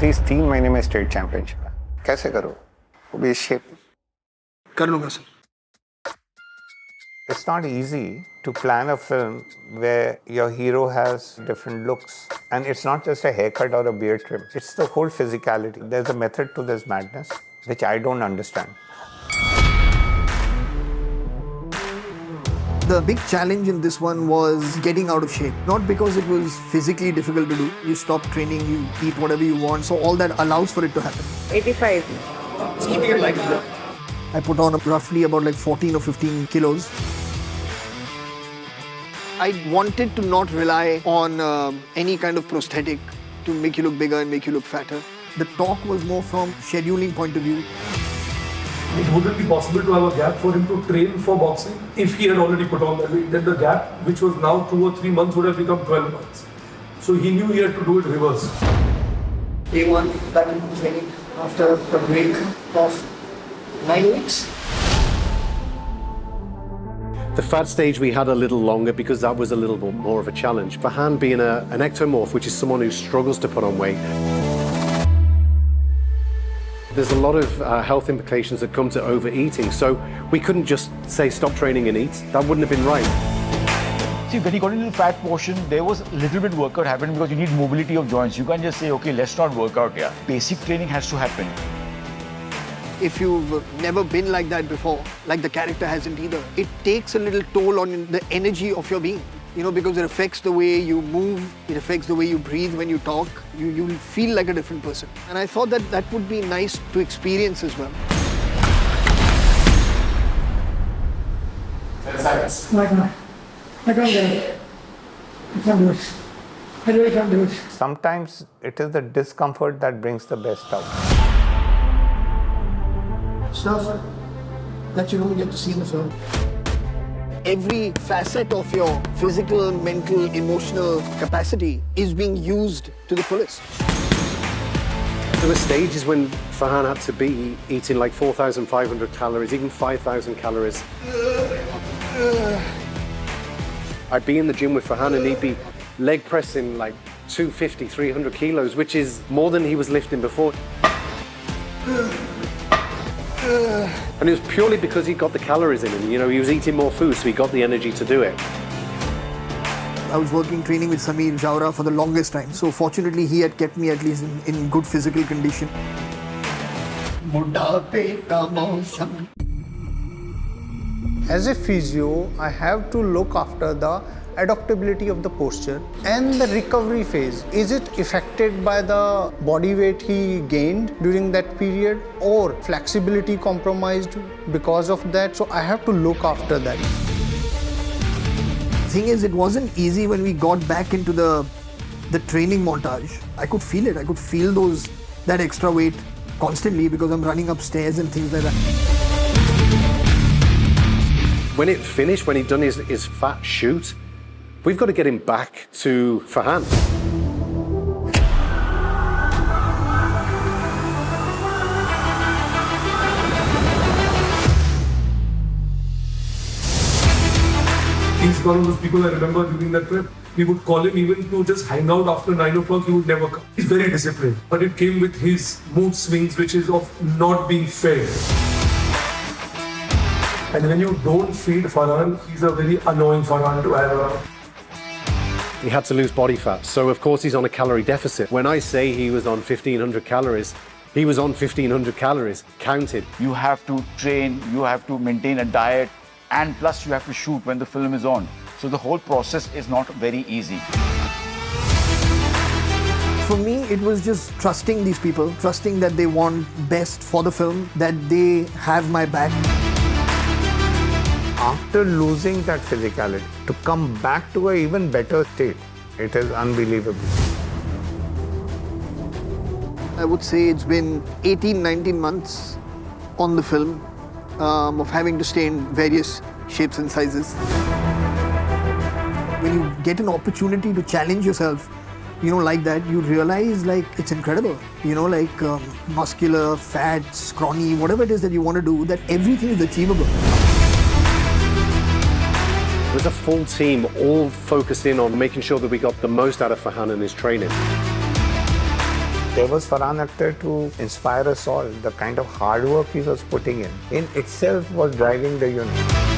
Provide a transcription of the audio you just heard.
At least 3 महीने में state championship है. कैसे करो वो भी इस शेप? कर लूँगा sir. It's not easy to plan a film where your hero has different looks. And it's not just a haircut or a beard trim. It's the whole physicality. There's a method to this madness, which I don't understand. The big challenge in this one was getting out of shape. Not because it was physically difficult to do. You stop training, you eat whatever you want. So all that allows for it to happen. 85. Just keeping it light. I put on roughly about like 14 or 15 kilos. I wanted to not rely on any kind of prosthetic to make you look bigger and make you look fatter. The talk was more from scheduling point of view. It wouldn't be possible to have a gap for him to train for boxing if he had already put on that weight. Then the gap, which was now 2 or 3 months, would have become 12 months. So he knew he had to do it reverse. Day one, back into training after a break of 9 weeks. The fat stage we had a little longer because that was a little bit more of a challenge. Farhan being an ectomorph, which is someone who struggles to put on weight, there's a lot of health implications that come to overeating. So we couldn't just say stop training and eat. That wouldn't have been right. See, when he got into the fat portion, there was a little bit workout happening because you need mobility of joints. You can't just say, okay, let's not work out here. Basic training has to happen. If you've never been like that before, like the character hasn't either, it takes a little toll on the energy of your being. You know, because it affects the way you move, it affects the way you breathe when you talk. You will feel like a different person. And I thought that that would be nice to experience as well. I can't get it. I can't do it. I really can't do it. Sometimes it is the discomfort that brings the best out. Stuff that you don't get to see in the film. Every facet of your physical, mental, emotional capacity is being used to the fullest. There were stages when Farhan had to be eating like 4,500 calories, even 5,000 calories. I'd be in the gym with Farhan and he'd be leg pressing like 250, 300 kilos, which is more than he was lifting before. And it was purely because he got the calories in him. You know, he was eating more food, so he got the energy to do it. I was training with Sameer Jawra for the longest time. So fortunately, he had kept me at least in good physical condition. As a physio, I have to look after the adaptability of the posture and the recovery phase. Is it affected by the body weight he gained during that period or flexibility compromised because of that? So I have to look after that. The thing is, it wasn't easy when we got back into the training montage. I could feel it. I could feel that extra weight constantly because I'm running upstairs and things like that. When it finished, when he'd done his fat shoot, we've got to get him back to Farhan. He's one of those people I remember during that trip. We would call him even to just hang out after 9 o'clock, he would never come. He's very disciplined. But it came with his mood swings, which is of not being fair. And when you don't feed Farhan, he's a very annoying Farhan to have around. He had to lose body fat, so of course he's on a calorie deficit. When I say he was on 1,500 calories, he was on 1,500 calories, counted. You have to train, you have to maintain a diet, and plus you have to shoot when the film is on. So the whole process is not very easy. For me, it was just trusting these people, trusting that they want best for the film, that they have my back. After losing that physicality, to come back to an even better state, it is unbelievable. I would say it's been 18, 19 months on the film of having to stay in various shapes and sizes. When you get an opportunity to challenge yourself, you know, like that, you realize like it's incredible. You know, like muscular, fat, scrawny, whatever it is that you want to do, that everything is achievable. There's a full team all focused in on making sure that we got the most out of Farhan in his training. There was Farhan Akhtar to inspire us all. The kind of hard work he was putting in itself was driving the unit.